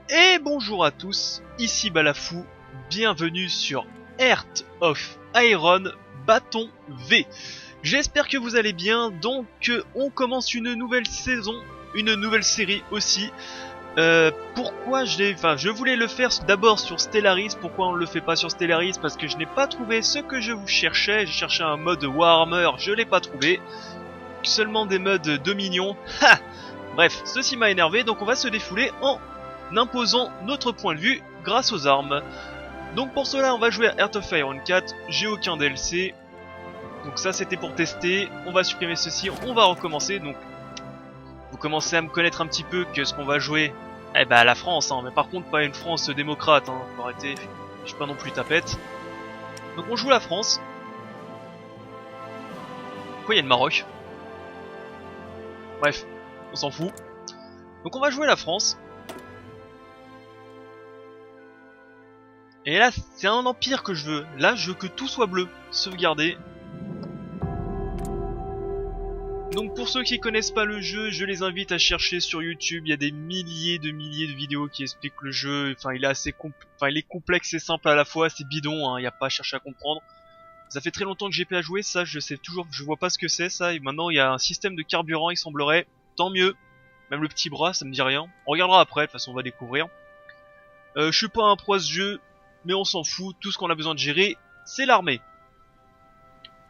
Et bonjour à tous, ici Balafou, bienvenue sur Heart of Iron Bâton V. J'espère que vous allez bien, donc on commence une nouvelle saison, une nouvelle série aussi. Pourquoi je voulais le faire d'abord sur Stellaris. Pourquoi on le fait pas sur Stellaris? Parce que je n'ai pas trouvé ce que je vous cherchais. J'ai cherché un mode Warhammer, je l'ai pas trouvé. Seulement des modes Dominion. Ha! Bref, ceci m'a énervé, donc on va se défouler en imposant notre point de vue grâce aux armes. Donc pour cela on va jouer à Heart of Iron 4, j'ai aucun DLC. Donc ça c'était pour tester, on va supprimer ceci, on va recommencer. Donc vous commencez à me connaître un petit peu que ce qu'on va jouer, eh ben la France, hein, mais par contre pas une France démocrate, hein, faut arrêter, je suis pas non plus tapette. Donc on joue la France. Pourquoi il y a le Maroc? Bref, on s'en fout. Donc on va jouer la France. Et là, c'est un empire que je veux. Là, je veux que tout soit bleu. Sauvegarder. Donc pour ceux qui connaissent pas le jeu, je les invite à chercher sur YouTube. Il y a des milliers de vidéos qui expliquent le jeu. Enfin, il est assez il est complexe et simple à la fois. C'est bidon, hein. Il n'y a pas à chercher à comprendre. Ça fait très longtemps que j'ai pas à jouer. Ça, je sais toujours, je vois pas ce que c'est ça. Et maintenant, il y a un système de carburant, il semblerait. Tant mieux. Même le petit bras, ça me dit rien. On regardera après. De toute façon, on va découvrir. Je suis pas un pro à ce jeu, mais on s'en fout. Tout ce qu'on a besoin de gérer, c'est l'armée.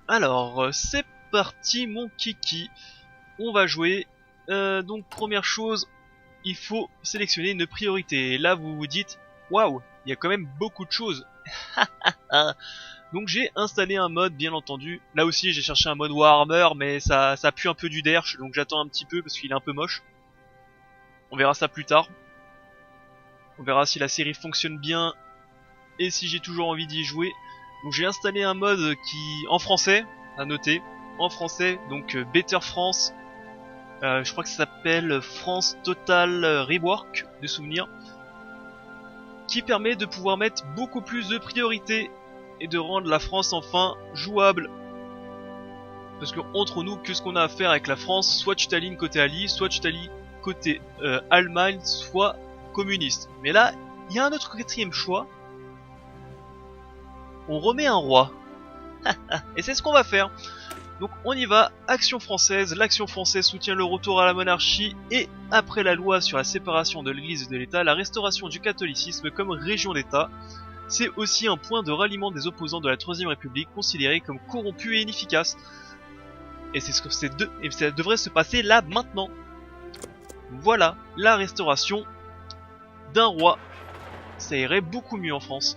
Alors, c'est parti mon kiki. On va jouer. Donc première chose, il faut sélectionner une priorité. Et là vous vous dites, waouh, il y a quand même beaucoup de choses. Donc j'ai installé un mode, bien entendu. Là aussi j'ai cherché un mode Warhammer, mais ça pue un peu du derche, donc j'attends un petit peu parce qu'il est un peu moche. On verra ça plus tard. On verra si la série fonctionne bien et si j'ai toujours envie d'y jouer. Donc j'ai installé un mode qui, en français, à noter, en français, donc Better France. Je crois que ça s'appelle France Total Rework de souvenirs, qui permet de pouvoir mettre beaucoup plus de priorités et de rendre la France enfin jouable. Parce que entre nous, que ce qu'on a à faire avec la France, soit tu t'alignes côté Ali, soit tu t'alignes côté Allemagne, soit communiste. Mais là, il y a un autre quatrième choix. On remet un roi. Et c'est ce qu'on va faire. Donc on y va, action française. L'action française soutient le retour à la monarchie et, après la loi sur la séparation de l'église et de l'état, la restauration du catholicisme comme région d'état. C'est aussi un point de ralliement des opposants de la Troisième République considérés comme corrompus et inefficaces. Et c'est ce que et ça devrait se passer là maintenant. Voilà, la restauration d'un roi. Ça irait beaucoup mieux en France.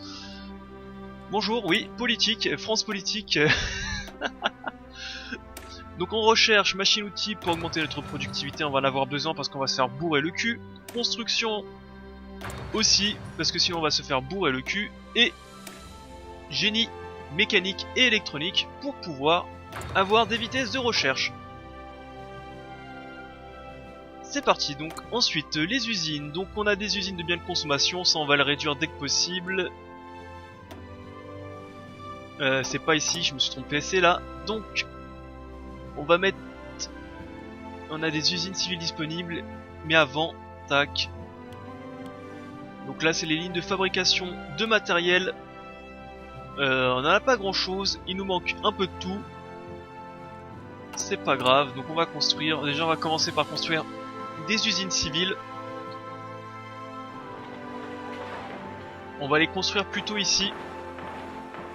Bonjour, oui, politique, France politique. Donc on recherche machine-outil pour augmenter notre productivité, on va en avoir besoin parce qu'on va se faire bourrer le cul. Construction aussi, parce que sinon on va se faire bourrer le cul. Et génie mécanique et électronique pour pouvoir avoir des vitesses de recherche. C'est parti. Donc ensuite les usines. Donc on a des usines de biens de consommation, ça on va le réduire dès que possible. C'est pas ici, je me suis trompé, c'est là. Donc on va mettre... On a des usines civiles disponibles, mais avant, tac. Donc là c'est les lignes de fabrication de matériel. On en a pas grand chose, il nous manque un peu de tout. C'est pas grave, donc on va construire. Déjà on va commencer par construire des usines civiles. On va les construire plutôt ici.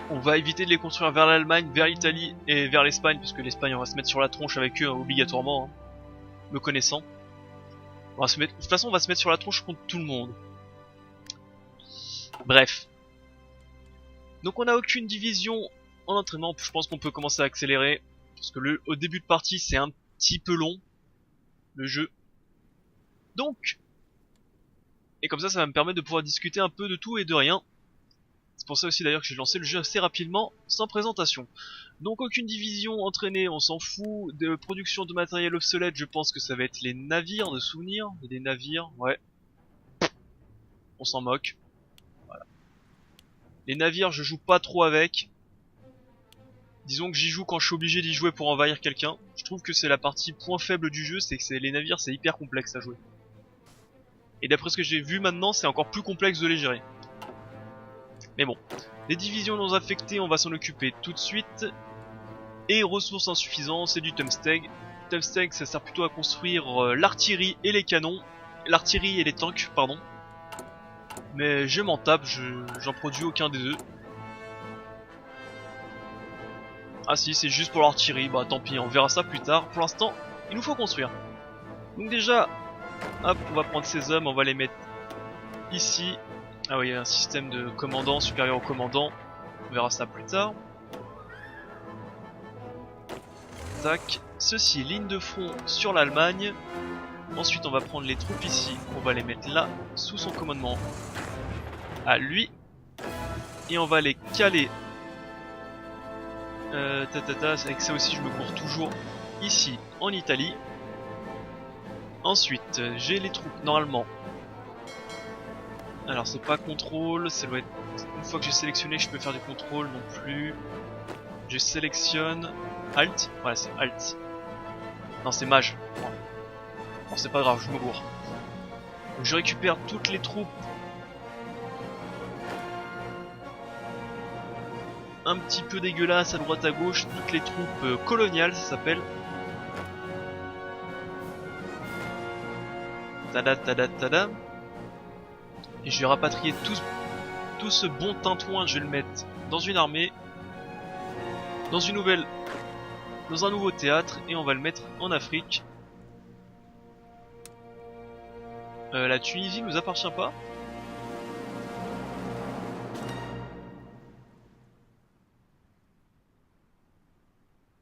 On va éviter de les construire vers l'Allemagne, vers l'Italie et vers l'Espagne, parce que l'Espagne on va se mettre sur la tronche avec eux, hein, obligatoirement, hein, me connaissant. De toute façon on va se mettre sur la tronche contre tout le monde. Bref. Donc on n'a aucune division en entraînement, je pense qu'on peut commencer à accélérer, parce que au début de partie c'est un petit peu long, le jeu. Donc, et comme ça va me permettre de pouvoir discuter un peu de tout et de rien. C'est pour ça aussi d'ailleurs que j'ai lancé le jeu assez rapidement, sans présentation. Donc aucune division entraînée, on s'en fout. De production de matériel obsolète, je pense que ça va être les navires de souvenirs. Il y a des navires, ouais. On s'en moque. Voilà. Les navires, je joue pas trop avec. Disons que j'y joue quand je suis obligé d'y jouer pour envahir quelqu'un. Je trouve que c'est la partie point faible du jeu, c'est que les navires c'est hyper complexe à jouer. Et d'après ce que j'ai vu maintenant, c'est encore plus complexe de les gérer. Mais bon, les divisions non affectées, on va s'en occuper tout de suite. Et ressources insuffisantes, c'est du tungstène. Tungstène, ça sert plutôt à construire l'artillerie et les canons. L'artillerie et les tanks, pardon. Mais je m'en tape, j'en produis aucun des deux. Ah si, c'est juste pour l'artillerie, bah tant pis, on verra ça plus tard. Pour l'instant, il nous faut construire. Donc déjà, hop, on va prendre ces hommes, on va les mettre ici. Ah oui, il y a un système de commandant supérieur au commandant. On verra ça plus tard. Tac. Ceci, ligne de front sur l'Allemagne. Ensuite, on va prendre les troupes ici. On va les mettre là, sous son commandement. À lui. Et on va les caler. Avec ça aussi, je me cours toujours ici, en Italie. Ensuite, j'ai les troupes, normalement. Alors, c'est pas contrôle, ça doit être... Une fois que j'ai sélectionné, je peux faire du contrôle non plus. Je sélectionne... Alt. Voilà, c'est Alt. Non, c'est Mage. Bon, c'est pas grave, je me gourre. Donc, je récupère toutes les troupes. Un petit peu dégueulasse à droite à gauche, toutes les troupes coloniales, ça s'appelle. Tada tada tada. Et je vais rapatrier tout ce bon tintouin, je vais le mettre dans une armée, dans un nouveau théâtre, et on va le mettre en Afrique. La Tunisie nous appartient pas.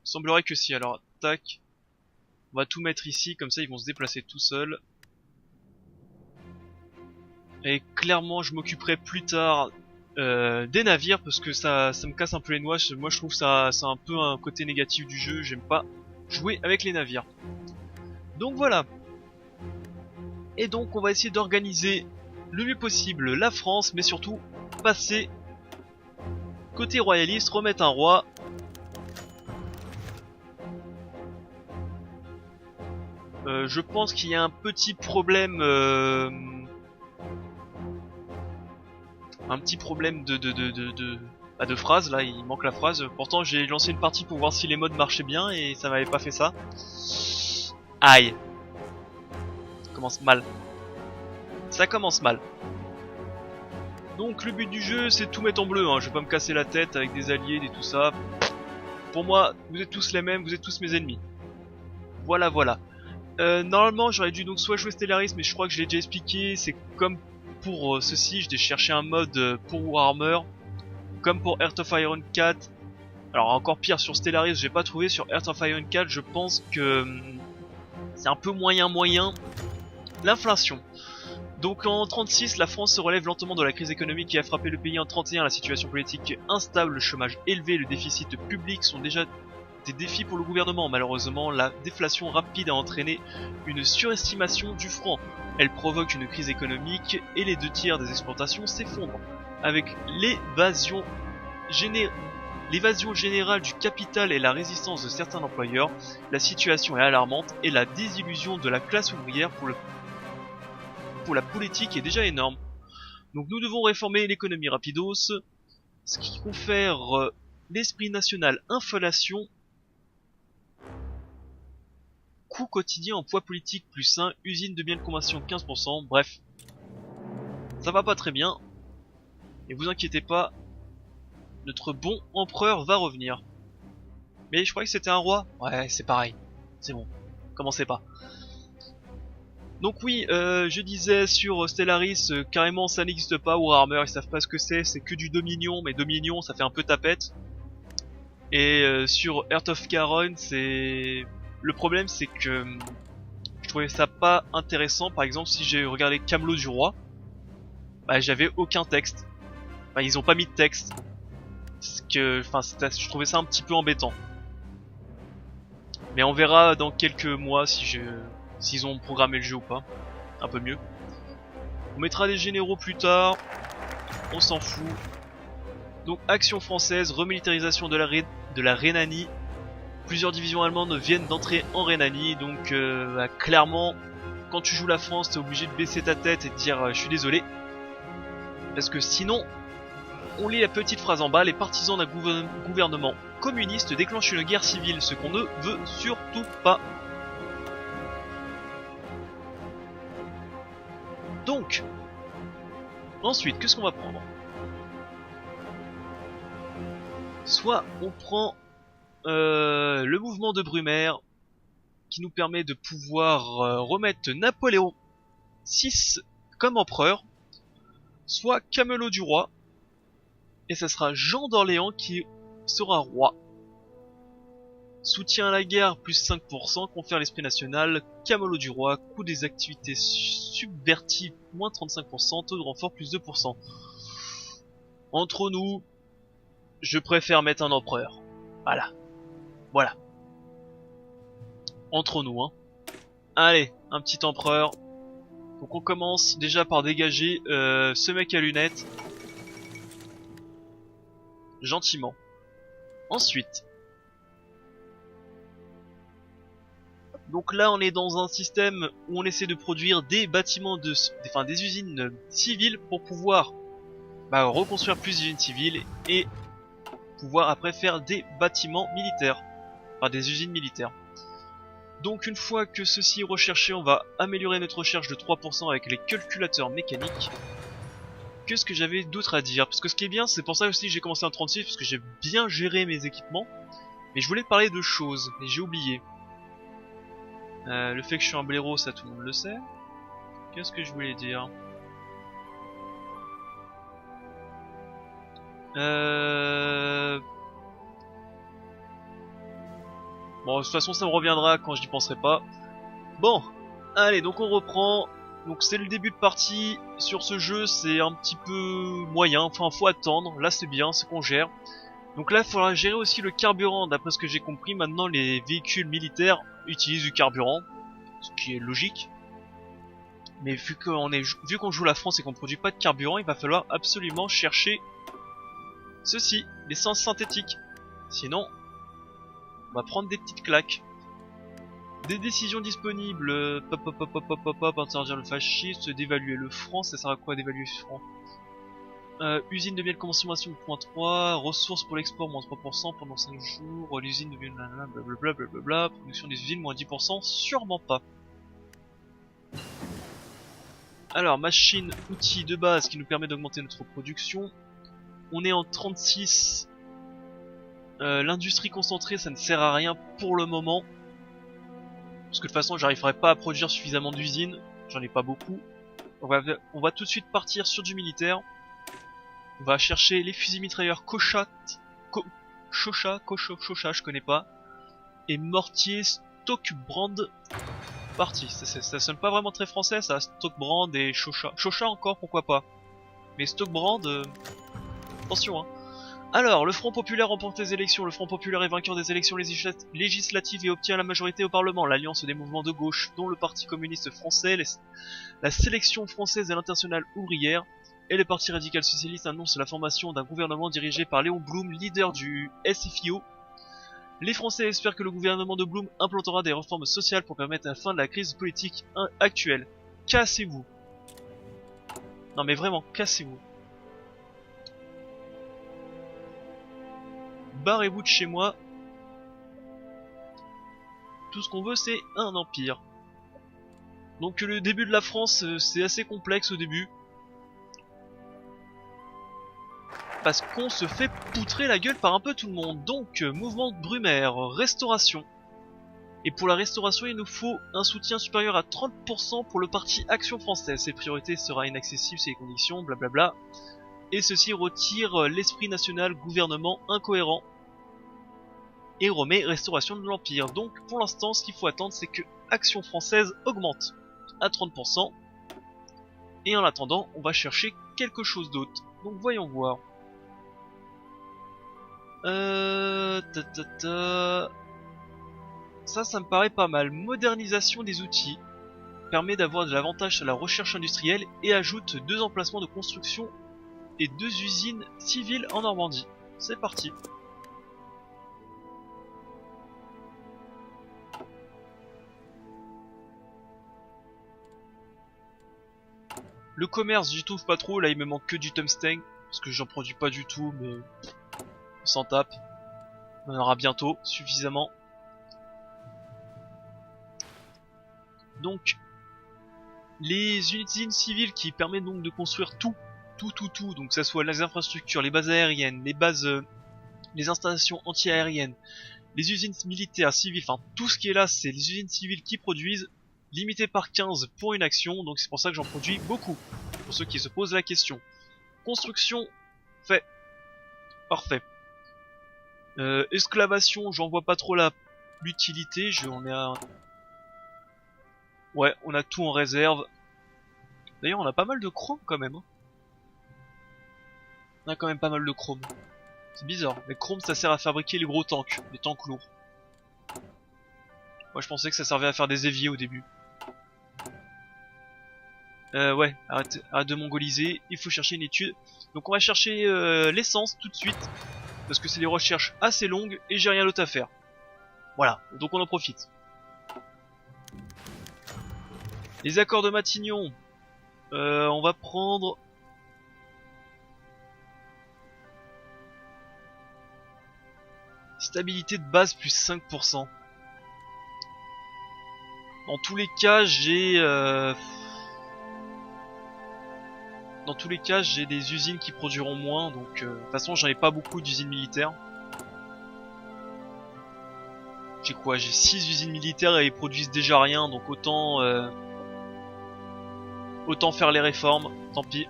Semblerait que si, alors tac. On va tout mettre ici, comme ça ils vont se déplacer tout seuls. Et clairement je m'occuperai plus tard des navires, parce que ça me casse un peu les noix. Moi je trouve ça c'est un peu un côté négatif du jeu, j'aime pas jouer avec les navires. Donc voilà. Et donc on va essayer d'organiser le mieux possible la France, mais surtout passer côté royaliste, remettre un roi. Je pense qu'il y a un petit problème de phrase là, il manque la phrase. Pourtant j'ai lancé une partie pour voir si les modes marchaient bien et ça m'avait pas fait ça. Aïe. Ça commence mal. Ça commence mal. Donc le but du jeu c'est tout mettre en bleu, hein. Je vais pas me casser la tête avec des alliés et tout ça. Pour moi, vous êtes tous les mêmes, vous êtes tous mes ennemis. Voilà, voilà. Normalement j'aurais dû donc soit jouer Stellaris, mais je crois que je l'ai déjà expliqué, c'est comme pour ceci, j'ai cherché un mode pour Warhammer, comme pour Heart of Iron 4. Alors encore pire sur Stellaris, j'ai pas trouvé. Sur Heart of Iron 4, je pense que c'est un peu moyen. L'inflation. Donc en 36, la France se relève lentement de la crise économique qui a frappé le pays. En 31, la situation politique instable, le chômage élevé, le déficit public sont déjà des défis pour le gouvernement. Malheureusement, la déflation rapide a entraîné une surestimation du franc. Elle provoque une crise économique et les 2/3 des exportations s'effondrent. Avec l'évasion générale du capital et la résistance de certains employeurs, la situation est alarmante et la désillusion de la classe ouvrière pour la politique est déjà énorme. Donc nous devons réformer l'économie rapidos, ce qui confère l'esprit national inflation. Coût quotidien en poids politique plus 1, usine de biens de consommation 15%, bref. Ça va pas très bien. Et vous inquiétez pas, notre bon empereur va revenir. Mais je croyais que c'était un roi. Ouais, c'est pareil. C'est bon. Commencez pas. Donc oui, je disais sur Stellaris, carrément ça n'existe pas, Warhammer, ils savent pas ce que c'est que du Dominion, mais Dominion ça fait un peu tapette. Et sur Heart of Iron, c'est... Le problème c'est que je trouvais ça pas intéressant. Par exemple, si j'ai regardé Camelot du Roi, bah j'avais aucun texte. Enfin, ils ont pas mis de texte. Je trouvais ça un petit peu embêtant. Mais on verra dans quelques mois s'ils ont programmé le jeu ou pas. Un peu mieux. On mettra des généraux plus tard. On s'en fout. Donc action française, remilitarisation de la Rhénanie. Plusieurs divisions allemandes viennent d'entrer en Rhénanie, donc clairement quand tu joues la France, t'es obligé de baisser ta tête et de dire je suis désolé. Parce que sinon, on lit la petite phrase en bas, les partisans d'un gouvernement communiste déclenchent une guerre civile, ce qu'on ne veut surtout pas. Donc, ensuite, qu'est-ce qu'on va prendre? Soit on prend le mouvement de Brumaire, qui nous permet de pouvoir remettre Napoléon VI comme empereur, soit Camelot du Roi, et ça sera Jean d'Orléans qui sera roi. Soutien à la guerre, plus 5%, confère l'esprit national, Camelot du Roi, coût des activités subverties, moins 35%, taux de renfort, plus 2%. Entre nous, je préfère mettre un empereur. Voilà. Entre nous, hein. Allez, un petit empereur. Donc on commence déjà par dégager ce mec à lunettes. Gentiment. Ensuite. Donc là on est dans un système où on essaie de produire des bâtiments des usines civiles pour pouvoir reconstruire plus d'usines civiles et pouvoir après faire des bâtiments militaires. Enfin des usines militaires. Donc une fois que ceci est recherché, on va améliorer notre recherche de 3% avec les calculateurs mécaniques. Qu'est-ce que j'avais d'autre à dire? Parce que ce qui est bien, c'est pour ça aussi que j'ai commencé en 36, parce que j'ai bien géré mes équipements. Mais je voulais parler de choses, mais j'ai oublié. Le fait que je suis un blaireau, ça tout le monde le sait. Qu'est-ce que je voulais dire? Bon, de toute façon ça me reviendra quand je n'y penserai pas. Bon, allez, donc on reprend. Donc c'est le début de partie. Sur ce jeu, c'est un petit peu moyen. Enfin, faut attendre. Là, c'est bien, c'est qu'on gère. Donc là, il faudra gérer aussi le carburant. D'après ce que j'ai compris, maintenant, les véhicules militaires utilisent du carburant. Ce qui est logique. Mais vu qu'on joue la France et qu'on ne produit pas de carburant, il va falloir absolument chercher ceci, l'essence synthétique. Sinon, on va prendre des petites claques. Des décisions disponibles, interdire le fascisme, d'évaluer le franc, ça sert à quoi d'évaluer le franc? Usine de miel consommation, point 3, ressources pour l'export, moins 3% pendant 5 jours, l'usine de miel, blablabla, production des usines, moins 10%, sûrement pas. Alors, machine, outil de base qui nous permet d'augmenter notre production. On est en 36. L'industrie concentrée, ça ne sert à rien pour le moment. Parce que de toute façon, j'arriverai pas à produire suffisamment d'usines. J'en ai pas beaucoup. On va tout de suite partir sur du militaire. On va chercher les fusils mitrailleurs Chocha, je connais pas. Et mortier Stockbrand. Parti. Ça sonne pas vraiment très français, ça. Stockbrand et Chocha. Chocha encore, pourquoi pas. Mais Stockbrand, attention, hein. Alors, le Front Populaire remporte les élections. Le Front Populaire est vainqueur des élections législatives et obtient la majorité au Parlement. L'alliance des mouvements de gauche, dont le Parti communiste français, la Sélection française et l'Internationale ouvrière, et le Parti radical socialiste annonce la formation d'un gouvernement dirigé par Léon Blum, leader du SFIO. Les Français espèrent que le gouvernement de Blum implantera des réformes sociales pour permettre la fin de la crise politique actuelle. Cassez-vous. Non mais vraiment, cassez-vous. Barrez-vous de chez moi. Tout ce qu'on veut, c'est un empire. Donc le début de la France, c'est assez complexe au début. Parce qu'on se fait poutrer la gueule par un peu tout le monde. Donc, mouvement de Brumaire, restauration. Et pour la restauration, il nous faut un soutien supérieur à 30% pour le parti Action Française. Ses priorités sera inaccessible, ses conditions, blablabla. Et ceci retire l'esprit national, gouvernement incohérent. Et remet restauration de l'Empire. Donc pour l'instant, ce qu'il faut attendre, c'est que Action Française augmente à 30%. Et en attendant, on va chercher quelque chose d'autre. Donc voyons voir. Ça me paraît pas mal. Modernisation des outils. Permet d'avoir de l'avantage sur la recherche industrielle et ajoute 2 emplacements de construction et 2 usines civiles en Normandie. C'est parti. Le commerce, j'y trouve pas trop. Là, il me manque que du tungstène. Parce que j'en produis pas du tout, mais on s'en tape. On en aura bientôt suffisamment. Donc, les usines civiles qui permettent donc de construire tout. Donc que ça soit les infrastructures, les bases aériennes, les installations anti-aériennes, les usines militaires, civiles, enfin tout ce qui est là, c'est les usines civiles qui produisent, limité par 15 pour une action, donc c'est pour ça que j'en produis beaucoup, pour ceux qui se posent la question. Construction, fait. Parfait. Esclavation, j'en vois pas trop l'utilité, on est à... Ouais, on a tout en réserve. D'ailleurs, on a pas mal de chrome quand même. Hein. On a quand même pas mal de chrome. C'est bizarre, mais chrome ça sert à fabriquer les gros tanks, les tanks lourds. Moi je pensais que ça servait à faire des éviers au début. Ouais, arrête de mongoliser, il faut chercher une étude. Donc on va chercher l'essence tout de suite, parce que c'est des recherches assez longues et j'ai rien d'autre à faire. Voilà, donc on en profite. Les accords de Matignon, on va prendre... Stabilité de base plus 5%. Dans tous les cas, j'ai des usines qui produiront moins, donc de toute façon, j'en ai pas beaucoup d'usines militaires. J'ai quoi? J'ai 6 usines militaires et ils produisent déjà rien, donc autant faire les réformes, tant pis.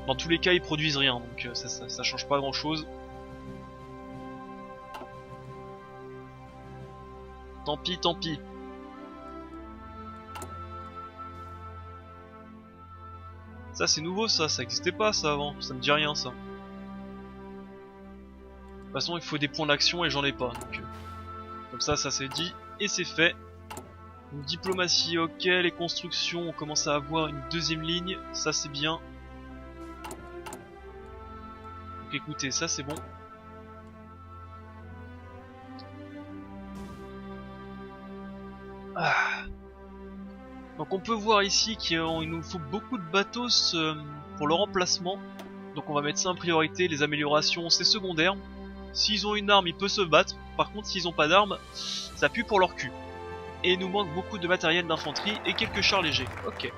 Dans tous les cas, ils produisent rien, donc ça change pas grand-chose. Tant pis, tant pis. Ça c'est nouveau ça existait pas ça avant, ça me dit rien ça. De toute façon il faut des points d'action et j'en ai pas, donc comme ça c'est dit et c'est fait. Donc, diplomatie ok, les constructions on commence à avoir une deuxième ligne, ça c'est bien. Donc écoutez, ça c'est bon. Ah. Donc on peut voir ici qu'il nous faut beaucoup de bateaux pour le remplacement. Donc on va mettre ça en priorité, les améliorations c'est secondaire. S'ils ont une arme ils peuvent se battre, par contre s'ils ont pas d'arme, ça pue pour leur cul. Et il nous manque beaucoup de matériel d'infanterie et quelques chars légers, ok.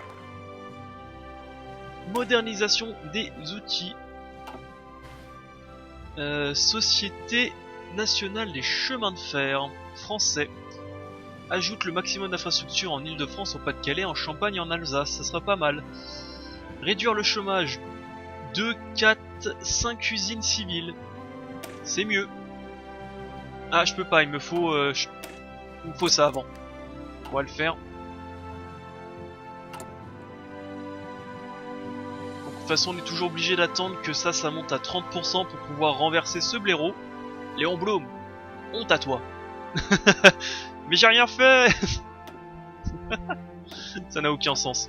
Modernisation des outils. Société nationale des chemins de fer, français. Ajoute le maximum d'infrastructures en Île-de-France, au Pas-de-Calais, en Champagne et en Alsace, ça sera pas mal. Réduire le chômage, 2, 4, 5 usines civiles, c'est mieux. Ah je peux pas, il me faut ça avant. On va le faire. Donc, de toute façon on est toujours obligé d'attendre que ça monte à 30% pour pouvoir renverser ce blaireau. Léon Blum, honte à toi. Mais j'ai rien fait. Ça n'a aucun sens.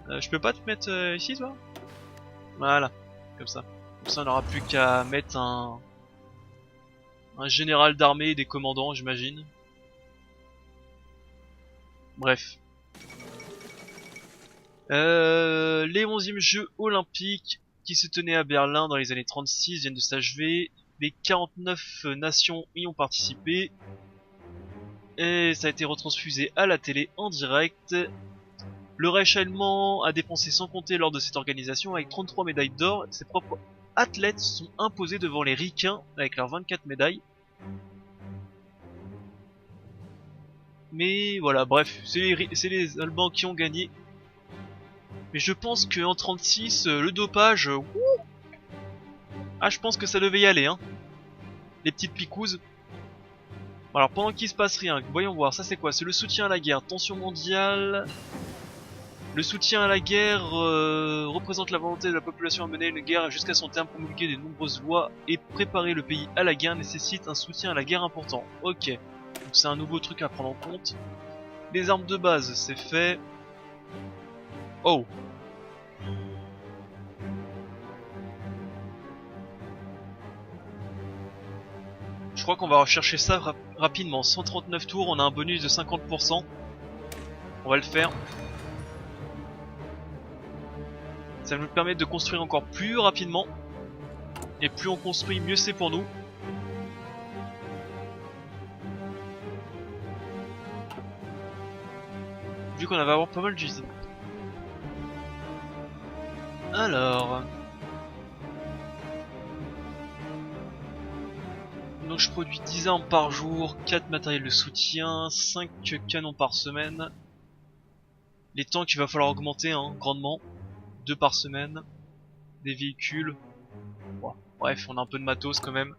Je peux pas te mettre ici toi? Voilà, comme ça. Comme ça on n'aura plus qu'à mettre un général d'armée et des commandants j'imagine. Bref. Les 11e Jeux Olympiques qui se tenaient à Berlin dans les années 36 viennent de s'achever. Les 49 nations y ont participé. Et ça a été retransfusé à la télé en direct. Le Reich allemand a dépensé sans compter lors de cette organisation avec 33 médailles d'or. Ses propres athlètes sont imposés devant les Ricains avec leurs 24 médailles. Mais voilà, bref, c'est les Allemands qui ont gagné. Mais je pense qu'en 36, le dopage... Ah, je pense que ça devait y aller, hein. Les petites picouzes. Alors, pendant qu'il se passe rien, voyons voir, ça c'est quoi? C'est le soutien à la guerre, tension mondiale... Le soutien à la guerre représente la volonté de la population à mener une guerre jusqu'à son terme, promulguer de nombreuses lois et préparer le pays à la guerre nécessite un soutien à la guerre important. Ok, donc c'est un nouveau truc à prendre en compte. Les armes de base, c'est fait. Oh. Je crois qu'on va rechercher ça rapidement. 139 tours, on a un bonus de 50%. On va le faire. Ça va nous permettre de construire encore plus rapidement. Et plus on construit, mieux c'est pour nous. Vu qu'on va avoir pas mal d'usines. Alors... Donc je produis 10 armes par jour, 4 matériels de soutien, 5 canons par semaine. Les tanks il va falloir augmenter hein, grandement. 2 par semaine. Des véhicules. Bon, bref, on a un peu de matos quand même.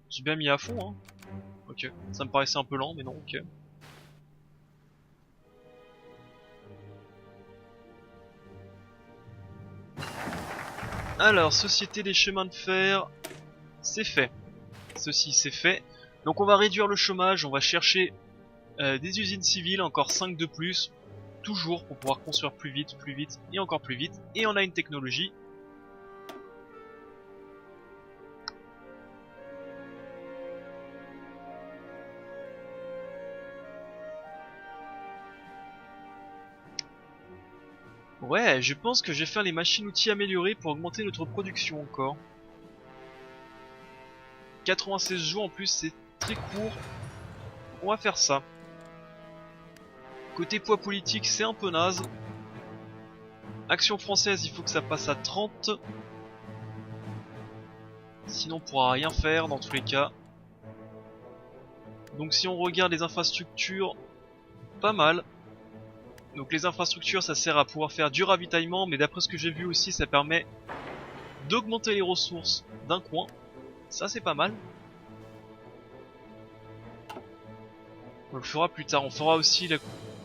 J'ai bien mis à fond hein. Ok, ça me paraissait un peu lent mais non, ok. Alors, société des chemins de fer, c'est fait. Ceci c'est fait. Donc on va réduire le chômage, on va chercher des usines civiles, encore 5 de plus. Toujours pour pouvoir construire plus vite et encore plus vite. Et on a une technologie. Ouais, je pense que je vais faire les machines-outils améliorées pour augmenter notre production encore. 96 jours en plus, c'est très court. On va faire ça. Côté poids politique, c'est un peu naze. Action française, il faut que ça passe à 30. Sinon, on pourra rien faire dans tous les cas. Donc si on regarde les infrastructures, pas mal. Donc les infrastructures, ça sert à pouvoir faire du ravitaillement, mais d'après ce que j'ai vu aussi, ça permet d'augmenter les ressources d'un coin. Ça, c'est pas mal. On le fera plus tard. On fera aussi,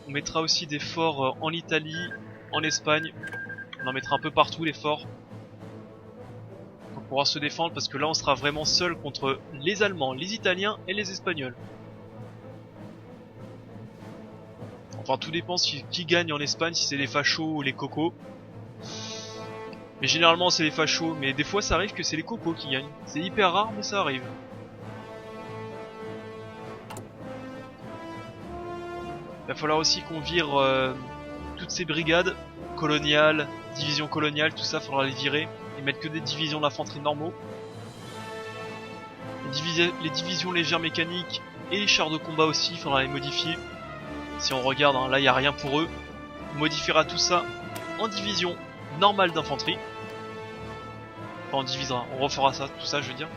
on mettra aussi des forts en Italie, en Espagne. On en mettra un peu partout les forts pour pouvoir se défendre, parce que là, on sera vraiment seul contre les Allemands, les Italiens et les Espagnols. Enfin, tout dépend qui gagne en Espagne, si c'est les fachos ou les cocos. Mais généralement, c'est les fachos. Mais des fois, ça arrive que c'est les cocos qui gagnent. C'est hyper rare, mais ça arrive. Il va falloir aussi qu'on vire toutes ces brigades coloniales, divisions coloniales, tout ça, il faudra les virer. Et mettre que des divisions d'infanterie normaux. Les divisions légères mécaniques et les chars de combat aussi, il faudra les modifier. Si on regarde, hein, là il n'y a rien pour eux. On modifiera tout ça en division normale d'infanterie. Enfin on divisera, on refera ça, tout ça je veux dire.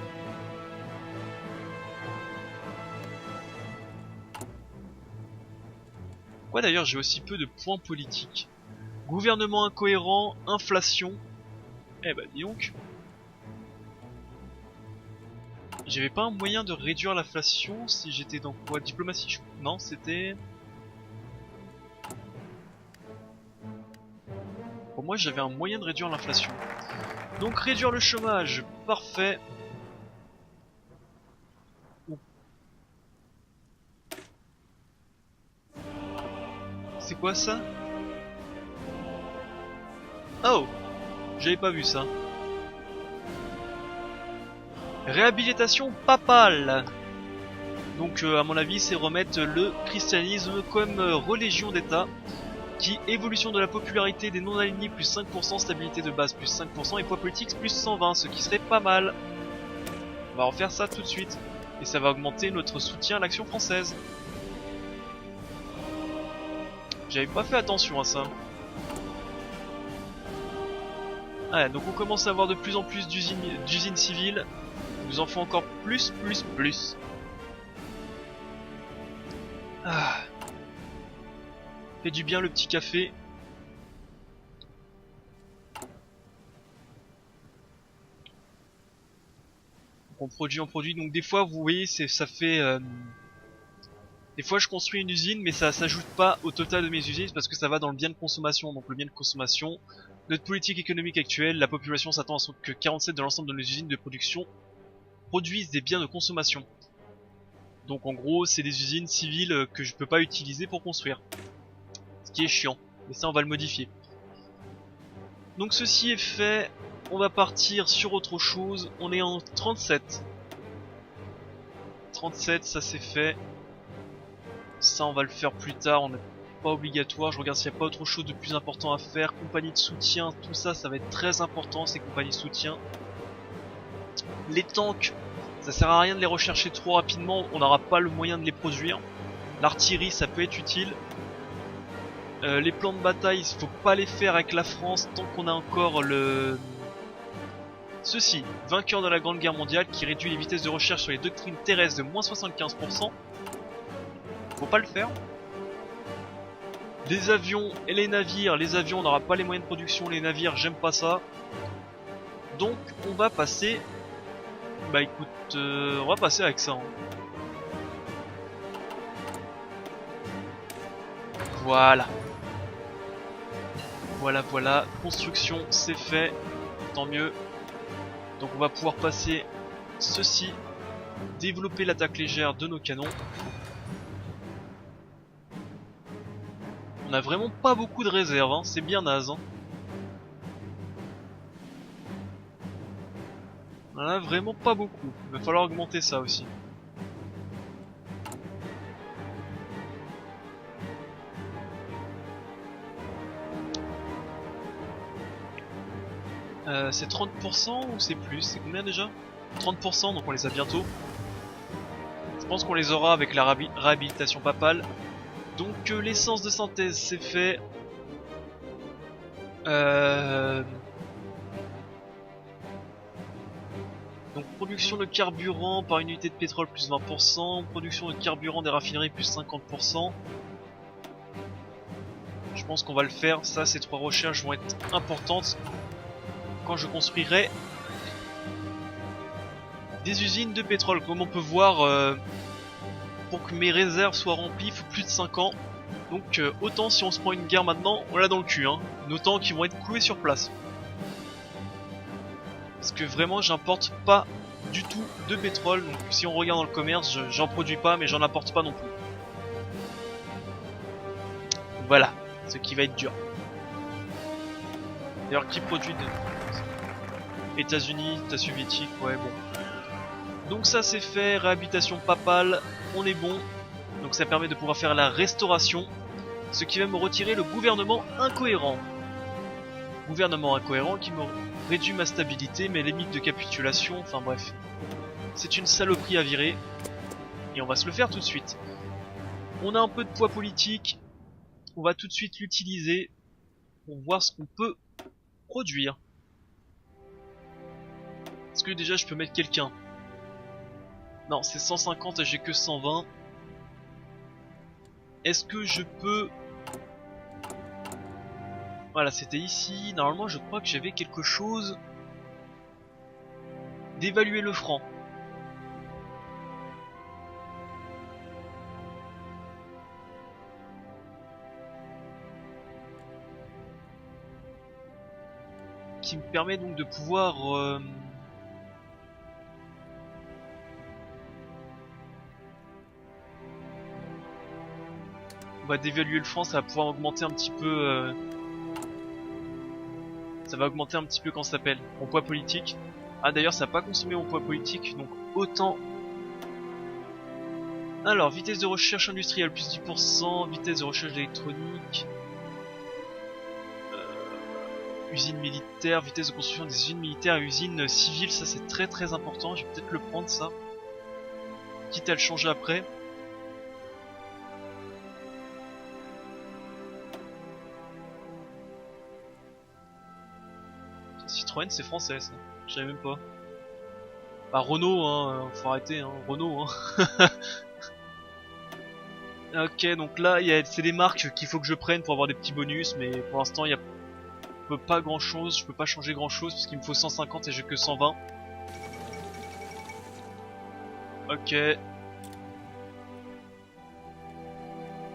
Pourquoi d'ailleurs j'ai aussi peu de points politiques? Gouvernement incohérent, inflation. Eh bah dis donc. J'avais pas un moyen de réduire l'inflation si j'étais dans quoi? Diplomatie? Non, c'était... Pour moi j'avais un moyen de réduire l'inflation. Donc réduire le chômage, parfait. C'est quoi ça? Oh, j'avais pas vu ça. Réhabilitation papale. Donc à mon avis c'est remettre le christianisme comme religion d'état. Qui évolution de la popularité des non-alignés plus 5%, stabilité de base plus 5% et poids politique plus 120, ce qui serait pas mal. On va refaire ça tout de suite. Et ça va augmenter notre soutien à l'action française. J'avais pas fait attention à ça. Ah, donc on commence à avoir de plus en plus d'usines civiles. Il nous en faut encore plus. Ah. Fait du bien le petit café. On produit. Donc des fois, vous voyez, ça fait... Des fois, je construis une usine, mais ça s'ajoute pas au total de mes usines parce que ça va dans le bien de consommation. Donc le bien de consommation, notre politique économique actuelle, la population s'attend à ce que 47 de l'ensemble de nos usines de production produisent des biens de consommation. Donc en gros, c'est des usines civiles que je peux pas utiliser pour construire. Ce qui est chiant, mais ça on va le modifier. Donc ceci est fait, on va partir sur autre chose, on est en 37. 37, ça c'est fait. Ça on va le faire plus tard, pas obligatoire. Je regarde s'il n'y a pas autre chose de plus important à faire. Compagnie de soutien, tout ça, ça va être très important, ces compagnies de soutien. Les tanks, ça sert à rien de les rechercher trop rapidement, on n'aura pas le moyen de les produire. L'artillerie, ça peut être utile. Les plans de bataille, il faut pas les faire avec la France tant qu'on a encore le... Ceci, vainqueur de la Grande Guerre mondiale qui réduit les vitesses de recherche sur les doctrines terrestres de moins 75%. Faut pas le faire. Les avions et les navires, on n'aura pas les moyens de production, les navires, j'aime pas ça. Donc on va passer... Bah écoute, on va passer avec ça. Hein. Voilà. Voilà, construction c'est fait, tant mieux. Donc on va pouvoir passer ceci, développer l'attaque légère de nos canons. On a vraiment pas beaucoup de réserves, hein. C'est bien naze. Hein. On en a vraiment pas beaucoup, il va falloir augmenter ça aussi. C'est 30% ou c'est plus? C'est combien déjà? 30%, donc on les a bientôt. Je pense qu'on les aura avec la réhabilitation papale. Donc l'essence de synthèse c'est fait. Donc production de carburant par unité de pétrole plus 20%. Production de carburant des raffineries plus 50%. Je pense qu'on va le faire. Ça, ces trois recherches vont être importantes quand je construirai des usines de pétrole. Comme on peut voir, pour que mes réserves soient remplies, il faut plus de 5 ans. Donc autant si on se prend une guerre maintenant, on l'a dans le cul. Hein. Nos tanks qui vont être cloués sur place. Parce que vraiment j'importe pas du tout de pétrole. Donc si on regarde dans le commerce, j'en produis pas mais j'en apporte pas non plus. Voilà, ce qui va être dur. D'ailleurs qui produit de... États-Unis, États soviétiques, ouais bon. Donc ça c'est fait, réhabilitation papale, on est bon. Donc ça permet de pouvoir faire la restauration. Ce qui va me retirer le gouvernement incohérent. Gouvernement incohérent qui me réduit ma stabilité, mes limites de capitulation, enfin bref. C'est une saloperie à virer. Et on va se le faire tout de suite. On a un peu de poids politique. On va tout de suite l'utiliser pour voir ce qu'on peut produire. Est-ce que déjà je peux mettre quelqu'un? Non, c'est 150 et j'ai que 120. Est-ce que je peux... Voilà, c'était ici. Normalement, je crois que j'avais quelque chose... d'évaluer le franc. Qui me permet donc de pouvoir... On va dévaluer le franc, ça va pouvoir augmenter un petit peu... Ça va augmenter un petit peu quand ça s'appelle mon poids politique. Ah d'ailleurs ça n'a pas consommé mon poids politique, donc autant... Alors, vitesse de recherche industrielle plus 10%, vitesse de recherche d'électronique... usine militaire, vitesse de construction des usines militaires et usines civiles, ça c'est très très important, je vais peut-être le prendre ça. Quitte à le changer après. Citroën c'est français ça, je savais même pas. Bah Renault hein, faut arrêter hein, Renault hein. Ok donc là c'est des marques qu'il faut que je prenne pour avoir des petits bonus, mais pour l'instant il y a pas grand chose, je peux pas changer grand chose parce qu'il me faut 150 et j'ai que 120. Ok.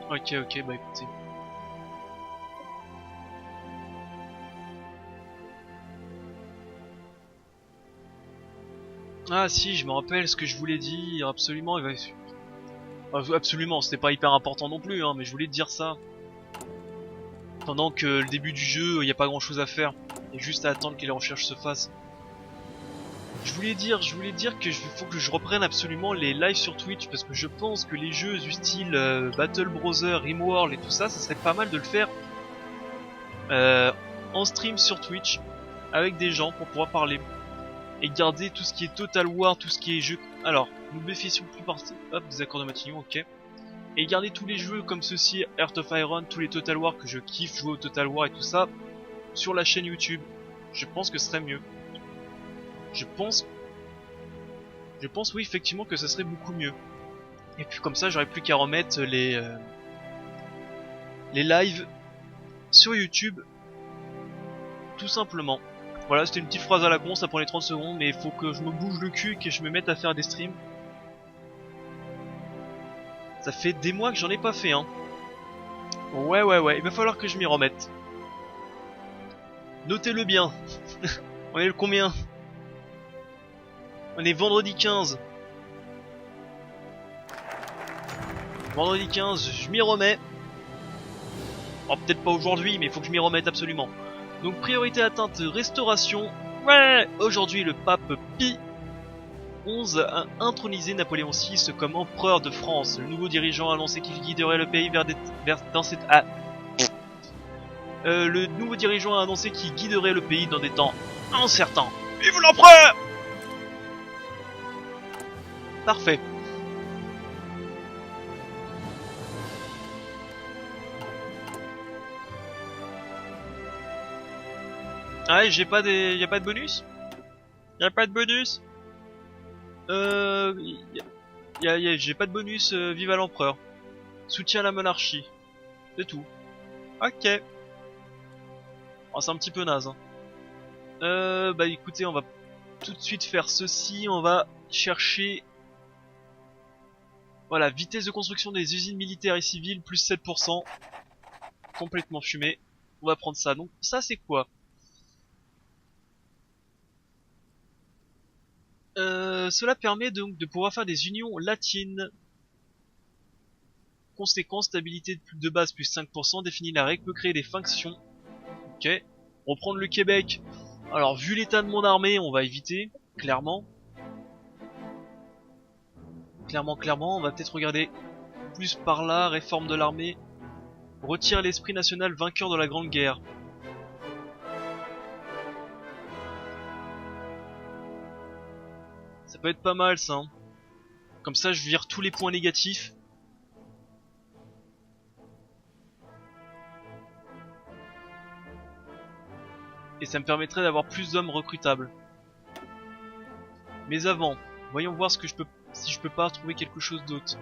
Ok bah écoutez. Ah si, je me rappelle ce que je voulais dire, absolument, il va... Absolument, c'était pas hyper important non plus, hein, mais je voulais te dire ça. Pendant que le début du jeu, il n'y a pas grand chose à faire. Il y a juste à attendre que les recherches se fassent. Je voulais dire que faut que je reprenne absolument les lives sur Twitch parce que je pense que les jeux du style Battle Brother, Rimworld et tout ça, ça serait pas mal de le faire en stream sur Twitch avec des gens pour pouvoir parler et garder tout ce qui est Total War, tout ce qui est jeu. Alors, nous bénéficions plus partie. Hop, des accords de Matignon, ok. Et garder tous les jeux comme ceci, Heart of Iron, tous les Total War que je kiffe jouer au Total War et tout ça sur la chaîne YouTube. Je pense que ce serait mieux. Je pense oui effectivement que ça serait beaucoup mieux. Et puis comme ça j'aurais plus qu'à remettre les lives sur YouTube tout simplement. Voilà, c'était une petite phrase à la con, ça prenait 30 secondes, mais il faut que je me bouge le cul et que je me mette à faire des streams. Ça fait des mois que j'en ai pas fait, hein. Ouais, il va falloir que je m'y remette. Notez-le bien. On est le combien? On est vendredi 15. Vendredi 15, je m'y remets. Oh, peut-être pas aujourd'hui, mais il faut que je m'y remette absolument. Donc priorité atteinte, restauration. Ouais. Aujourd'hui, le pape Pie XI a intronisé Napoléon VI comme empereur de France. Le nouveau dirigeant a annoncé qu'il guiderait le pays le nouveau dirigeant a annoncé qu'il guiderait le pays dans des temps incertains. Vive l'empereur! Parfait. Ah, j'ai pas des... y a pas de bonus? Y a pas de bonus? J'ai pas de bonus, vive à l'empereur. Soutien à la monarchie. C'est tout. Ok. Oh, c'est un petit peu naze. Hein. Bah écoutez, on va tout de suite faire ceci. On va chercher... Voilà, vitesse de construction des usines militaires et civiles, plus 7%. Complètement fumé. On va prendre ça. Donc ça c'est quoi? Cela permet donc de pouvoir faire des unions latines. Conséquence, stabilité de base plus 5%, définit la règle, peut créer des factions. Ok. On va prendre le Québec. Alors vu l'état de mon armée, on va éviter, clairement. Clairement, on va peut-être regarder plus par là, réforme de l'armée. Retire l'esprit national vainqueur de la Grande Guerre. Ça peut être pas mal ça. Hein. Comme ça je vire tous les points négatifs. Et ça me permettrait d'avoir plus d'hommes recrutables. Mais avant, voyons voir ce que si je peux pas trouver quelque chose d'autre.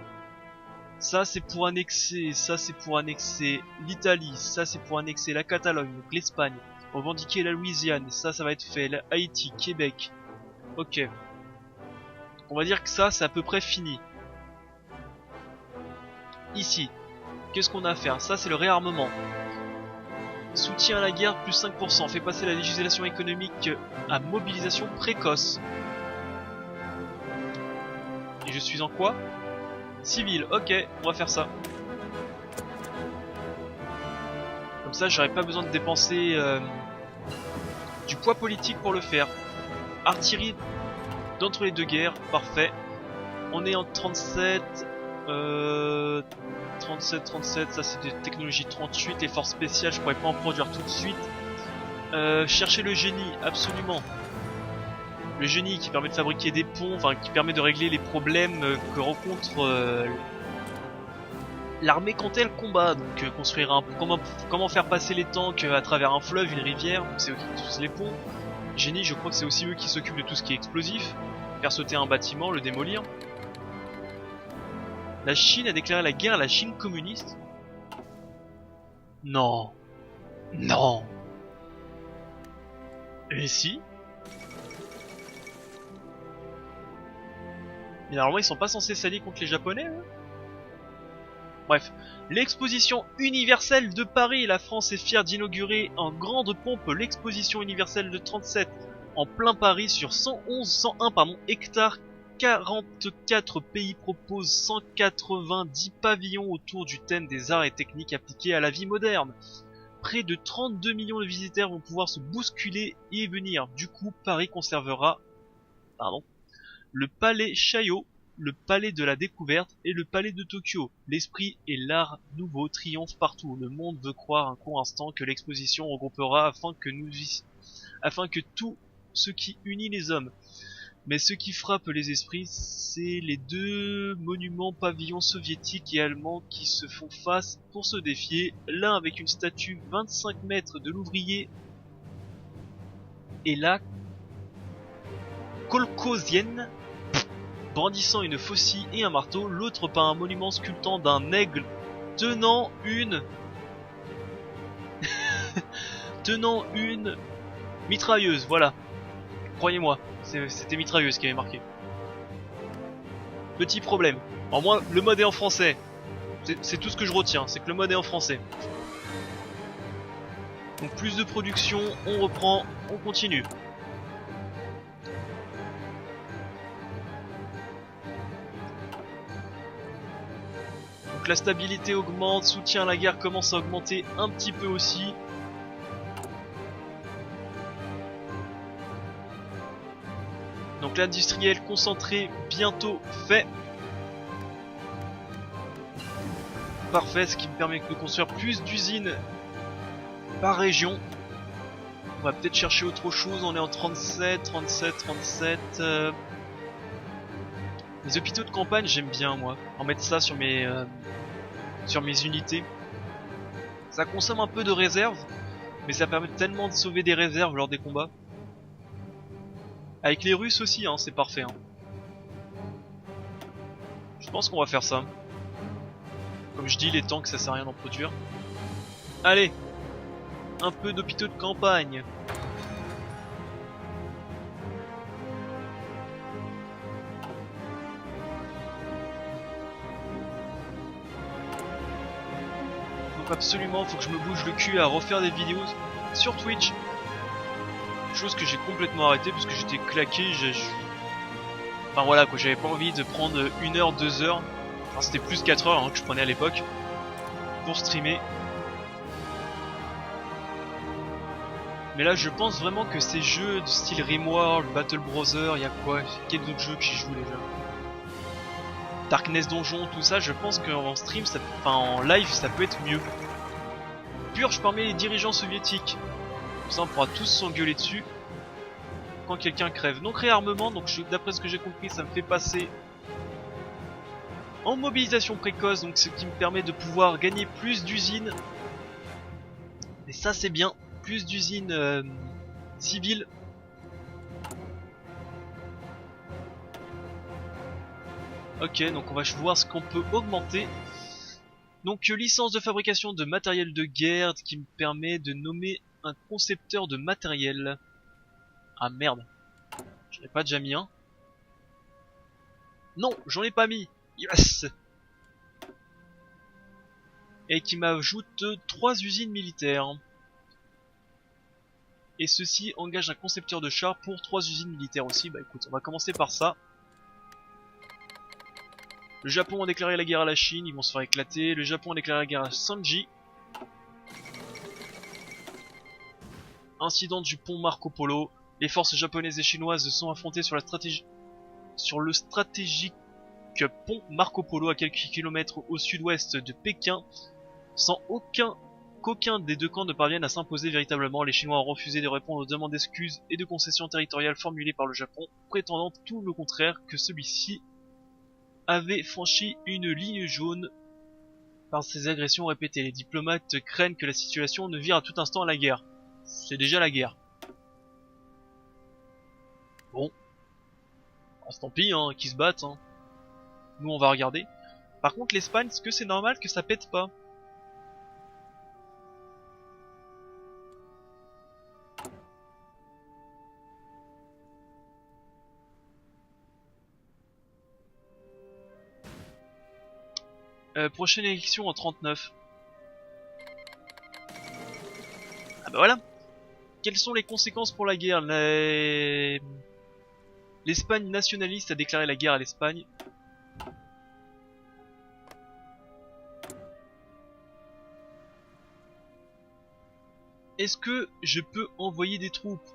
Ça c'est pour annexer, ça c'est pour annexer l'Italie, ça c'est pour annexer la Catalogne, donc l'Espagne, revendiquer la Louisiane, ça va être fait, Haïti, Québec. Ok. On va dire que ça c'est à peu près fini. Ici, qu'est-ce qu'on a à faire? Ça c'est le réarmement. Soutien à la guerre plus 5%, fait passer la législation économique à mobilisation précoce. Et je suis en quoi? Civil, ok, on va faire ça. Comme ça j'aurais pas besoin de dépenser du poids politique pour le faire. Artillerie d'entre les deux guerres, parfait. On est en 37, 37, ça c'est des technologies 38, les forces spéciales je pourrais pas en produire tout de suite. Chercher le génie, absolument. Le génie qui permet de fabriquer des ponts, enfin qui permet de régler les problèmes que rencontre l'armée quand elle combat. Donc construire un comment faire passer les tanks à travers un fleuve, une rivière, c'est eux qui construisent les ponts. Génie, je crois que c'est aussi eux qui s'occupent de tout ce qui est explosif. Faire sauter un bâtiment, le démolir. La Chine a déclaré la guerre à la Chine communiste. Non. Non. Et si? Mais normalement ils sont pas censés s'allier contre les Japonais eux. Bref, l'exposition universelle de Paris, la France est fière d'inaugurer en grande pompe l'exposition universelle de 37 en plein Paris sur 101 hectares. 44 pays proposent 190 pavillons autour du thème des arts et techniques appliqués à la vie moderne. Près de 32 millions de visiteurs vont pouvoir se bousculer et y venir. Du coup, Paris conservera pardon, le palais Chaillot, le palais de la découverte et le palais de Tokyo. L'esprit et l'art nouveau triomphent partout. Le monde veut croire un court instant que l'exposition regroupera afin que tout ce qui unit les hommes. Mais ce qui frappe les esprits, c'est les deux monuments pavillons soviétiques et allemands qui se font face pour se défier, l'un avec une statue 25 mètres de l'ouvrier et la kolkhosienne brandissant une faucille et un marteau, l'autre par un monument sculptant d'un aigle tenant une tenant une mitrailleuse, voilà. Croyez-moi, c'était mitrailleuse qui avait marqué. Petit problème. Alors moi, le mode est en français. C'est tout ce que je retiens, c'est que le mode est en français. Donc plus de production, on reprend, on continue. Donc la stabilité augmente, soutien à la guerre commence à augmenter un petit peu aussi. Donc l'industriel concentré bientôt fait. Parfait, ce qui me permet de construire plus d'usines par région. On va peut-être chercher autre chose, on est en 37, 37, 37. Les hôpitaux de campagne, j'aime bien moi. En mettre ça sur mes unités. Ça consomme un peu de réserve, mais ça permet tellement de sauver des réserves lors des combats. Avec les Russes aussi, hein, c'est parfait. Hein. Je pense qu'on va faire ça. Comme je dis, les tanks, ça sert à rien d'en produire. Allez, un peu d'hôpitaux de campagne. Donc absolument, faut que je me bouge le cul à refaire des vidéos sur Twitch. Chose que j'ai complètement arrêté parce que j'étais claqué. Enfin voilà quoi, j'avais pas envie de prendre 1 heure, 2 heures. Enfin c'était plus 4 heures hein, que je prenais à l'époque pour streamer. Mais là je pense vraiment que ces jeux de style Rimworld, Battle Brother, il y a quoi? Quels autres jeux que j'y joue déjà? Darkness Donjon, tout ça, je pense qu'en stream, enfin en live, ça peut être mieux. Purge parmi les dirigeants soviétiques. Comme ça on pourra tous s'engueuler dessus quand quelqu'un crève. Donc réarmement, donc d'après ce que j'ai compris, ça me fait passer en mobilisation précoce, donc ce qui me permet de pouvoir gagner plus d'usines. Et ça c'est bien, plus d'usines civiles. Ok, donc on va voir ce qu'on peut augmenter. Donc licence de fabrication de matériel de guerre qui me permet de nommer un concepteur de matériel. Ah merde, j'en ai pas déjà mis un. Non, j'en ai pas mis. Yes. Et qui m'ajoute 3 usines militaires. Et ceci engage un concepteur de chars pour 3 usines militaires aussi. Bah écoute, on va commencer par ça. Le Japon a déclaré la guerre à la Chine, ils vont se faire éclater. Le Japon a déclaré la guerre à Sanji. Incident du pont Marco Polo. Les forces japonaises et chinoises se sont affrontées sur le stratégique pont Marco Polo à quelques kilomètres au sud-ouest de Pékin, sans qu'aucun des deux camps ne parvienne à s'imposer véritablement. Les Chinois ont refusé de répondre aux demandes d'excuses et de concessions territoriales formulées par le Japon, prétendant tout le contraire, que celui-ci avait franchi une ligne jaune par ses agressions répétées. Les diplomates craignent que la situation ne vire à tout instant à la guerre. C'est déjà la guerre. Bon. Tant pis, hein, qu'ils se battent. Hein. Nous, on va regarder. Par contre, l'Espagne, est-ce que c'est normal que ça pète pas? Prochaine élection en 39. Ah bah voilà. Quelles sont les conséquences pour la guerre? L'Espagne nationaliste a déclaré la guerre à l'Espagne. Est-ce que je peux envoyer des troupes?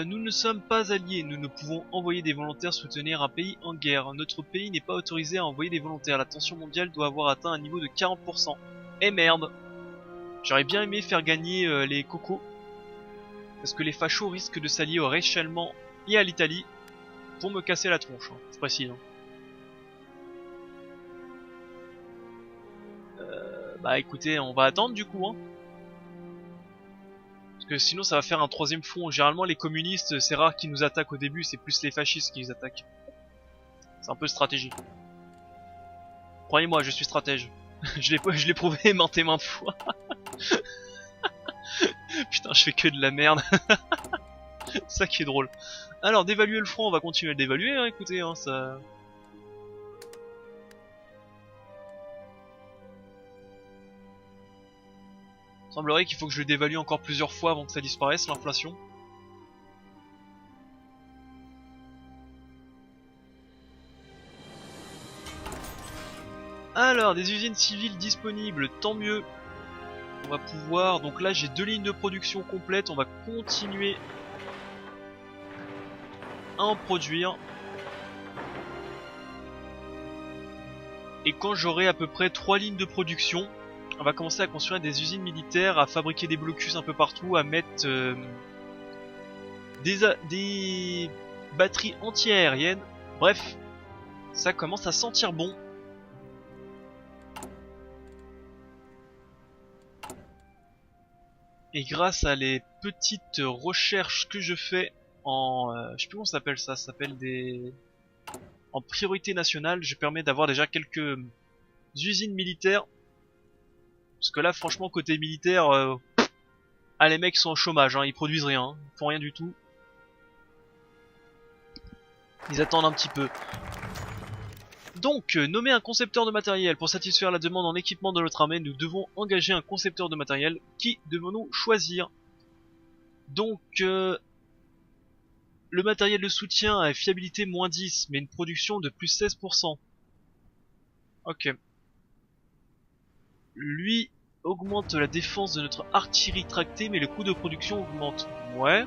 Nous ne sommes pas alliés, nous ne pouvons envoyer des volontaires soutenir un pays en guerre. Notre pays n'est pas autorisé à envoyer des volontaires. La tension mondiale doit avoir atteint un niveau de 40%. Eh merde! J'aurais bien aimé faire gagner les cocos. Parce que les fachos risquent de s'allier au Reich allemand et à l'Italie pour me casser la tronche, hein, je précise. Bah écoutez, on va attendre du coup, hein. Parce que sinon ça va faire un troisième front. Généralement les communistes, c'est rare qu'ils nous attaquent au début, c'est plus les fascistes qui nous attaquent. C'est un peu stratégie. Croyez-moi, je suis stratège. je l'ai prouvé maintes et maintes fois. Putain, je fais que de la merde. Ça qui est drôle. Alors, d'évaluer le front, on va continuer à le dévaluer, hein, écoutez, hein, ça... Il semblerait qu'il faut que je le dévalue encore plusieurs fois avant que ça disparaisse, l'inflation. Alors, des usines civiles disponibles, tant mieux. On va pouvoir... Donc là, j'ai 2 lignes de production complètes, on va continuer à en produire. Et quand j'aurai à peu près 3 lignes de production, on va commencer à construire des usines militaires, à fabriquer des blocus un peu partout, à mettre des batteries anti-aériennes. Bref, ça commence à sentir bon. Et grâce à les petites recherches que je fais en... je sais plus comment ça s'appelle ça, s'appelle des... En priorité nationale, je permets d'avoir déjà quelques usines militaires. Parce que là, franchement, côté militaire, ah, les mecs sont au chômage, hein, ils produisent rien, hein, ils font rien du tout. Ils attendent un petit peu. Donc, nommer un concepteur de matériel. Pour satisfaire la demande en équipement de notre armée, nous devons engager un concepteur de matériel. Qui devons-nous choisir? Donc, le matériel de soutien a fiabilité moins 10, mais une production de plus 16%. Ok. Lui augmente la défense de notre artillerie tractée, mais le coût de production augmente. Ouais.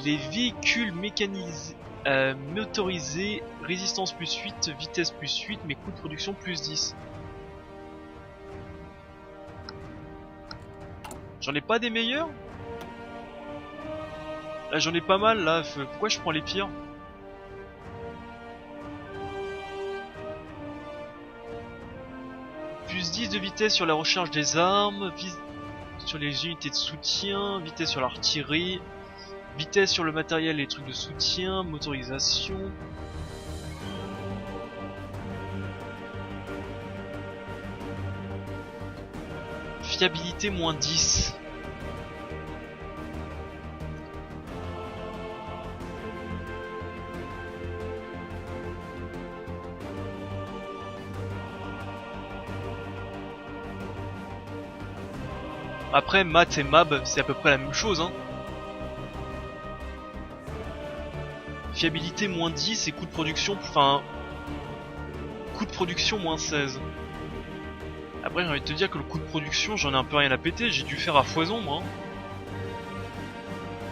Les véhicules mécanisés, motorisés, résistance plus 8, vitesse plus 8, mais coût de production plus 10. J'en ai pas des meilleurs? Là j'en ai pas mal là, pourquoi je prends les pires? Plus 10 de vitesse sur la recharge des armes, sur les unités de soutien, vitesse sur l'artillerie, vitesse sur le matériel et les trucs de soutien, motorisation. Fiabilité moins 10. Après, maths et mab, c'est à peu près la même chose, hein. Fiabilité moins 10 et coût de production, enfin... Coût de production moins 16. Après, j'ai envie de te dire que le coût de production, j'en ai un peu rien à péter, j'ai dû faire à foison, moi.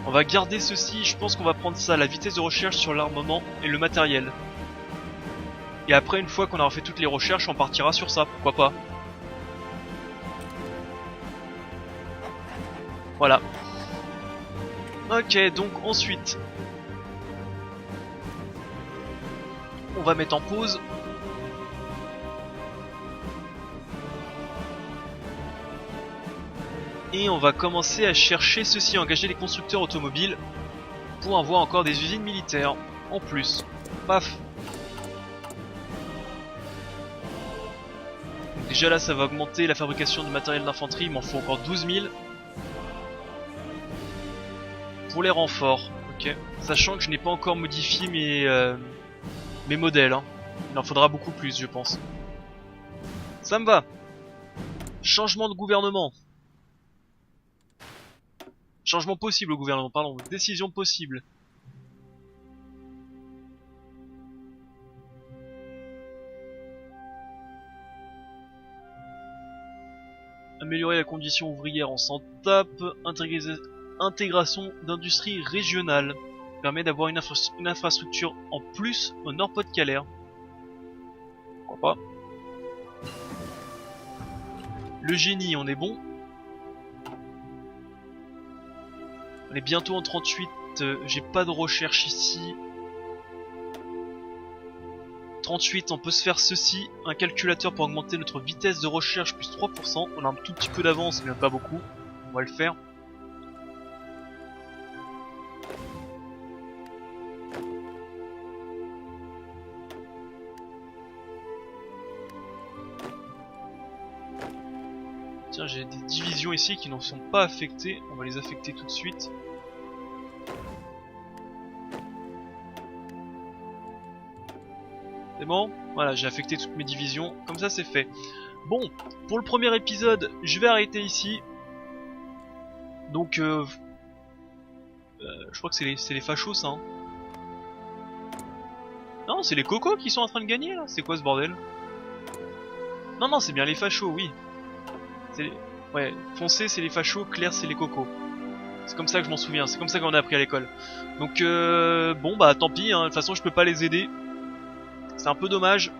On va garder ceci, je pense qu'on va prendre ça, la vitesse de recherche sur l'armement et le matériel. Et après, une fois qu'on aura fait toutes les recherches, on partira sur ça, pourquoi pas. Voilà. Ok, donc ensuite, on va mettre en pause. Et on va commencer à chercher ceci, engager les constructeurs automobiles pour avoir encore des usines militaires en plus. Paf. Donc déjà là ça va augmenter la fabrication de matériel d'infanterie, il m'en faut encore 12 000. Pour les renforts, ok. Sachant que je n'ai pas encore modifié mes modèles, hein. Il en faudra beaucoup plus je pense. Ça me va. Changement de gouvernement. Changement possible au gouvernement, pardon. Décision possible. Améliorer la condition ouvrière, on s'en tape. Intégration d'industrie régionale. Permet d'avoir une infrastructure en plus au Nord-Pas-de-Calais. Pourquoi pas. Le génie, on est bon. On est bientôt en 38. J'ai pas de recherche ici. 38, on peut se faire ceci. Un calculateur pour augmenter notre vitesse de recherche plus 3%. On a un tout petit peu d'avance, mais pas beaucoup. On va le faire. Tiens, j'ai des divisions ici qui n'en sont pas affectées. On va les affecter tout de suite. C'est bon? Voilà, j'ai affecté toutes mes divisions. Comme ça, c'est fait. Bon, pour le premier épisode, je vais arrêter ici. Donc, je crois que c'est les fachos, ça. Hein. Non, c'est les cocos qui sont en train de gagner, là. C'est quoi ce bordel? Non, c'est bien les fachos, oui. Ouais, foncé c'est les fachos, clair c'est les cocos. C'est comme ça que je m'en souviens, c'est comme ça qu'on a appris à l'école. Donc bon bah tant pis, hein. De toute façon je peux pas les aider. C'est un peu dommage.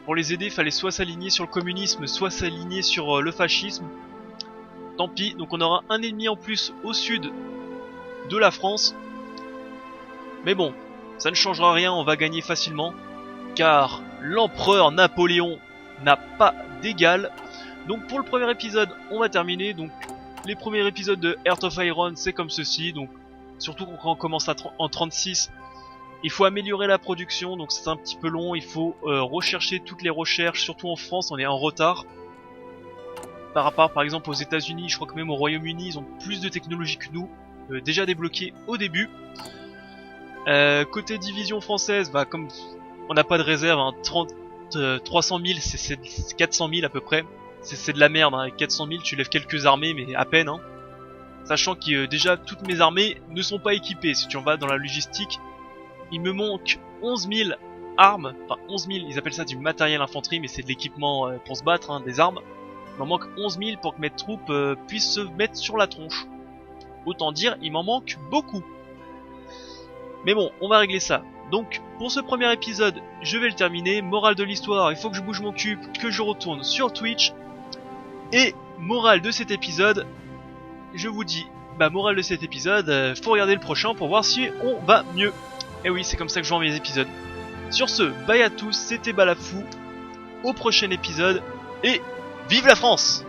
Pour les aider, il fallait soit s'aligner sur le communisme, soit s'aligner sur le fascisme. Tant pis, donc on aura un ennemi en plus au sud de la France. Mais bon, ça ne changera rien, on va gagner facilement. Car l'empereur Napoléon n'a pas d'égal. Donc pour le premier épisode, on va terminer. Donc les premiers épisodes de Heart of Iron, c'est comme ceci. Donc surtout quand on commence en 36, il faut améliorer la production. Donc c'est un petit peu long. Il faut rechercher toutes les recherches. Surtout en France, on est en retard. Par rapport par exemple aux États-Unis, je crois que même au Royaume-Uni, ils ont plus de technologie que nous. Déjà débloqué au début. Côté division française, bah comme on n'a pas de réserve, hein, 300 000, c'est 400 000 à peu près. C'est de la merde, hein. Avec 400 000 tu lèves quelques armées mais à peine hein. Sachant que déjà toutes mes armées ne sont pas équipées. Si tu en vas dans la logistique, il me manque 11 000 armes. Enfin 11 000, ils appellent ça du matériel infanterie, mais c'est de l'équipement pour se battre, hein, des armes. Il m'en manque 11 000 pour que mes troupes puissent se mettre sur la tronche. Autant dire, il m'en manque beaucoup. Mais bon, on va régler ça. Donc, pour ce premier épisode, je vais le terminer. Morale de l'histoire, il faut que je bouge mon cul, que je retourne sur Twitch. Et morale de cet épisode, je vous dis, bah morale de cet épisode, faut regarder le prochain pour voir si on va mieux. Et oui, c'est comme ça que je vends mes épisodes. Sur ce, bye à tous, c'était Balafou. Au prochain épisode, et vive la France!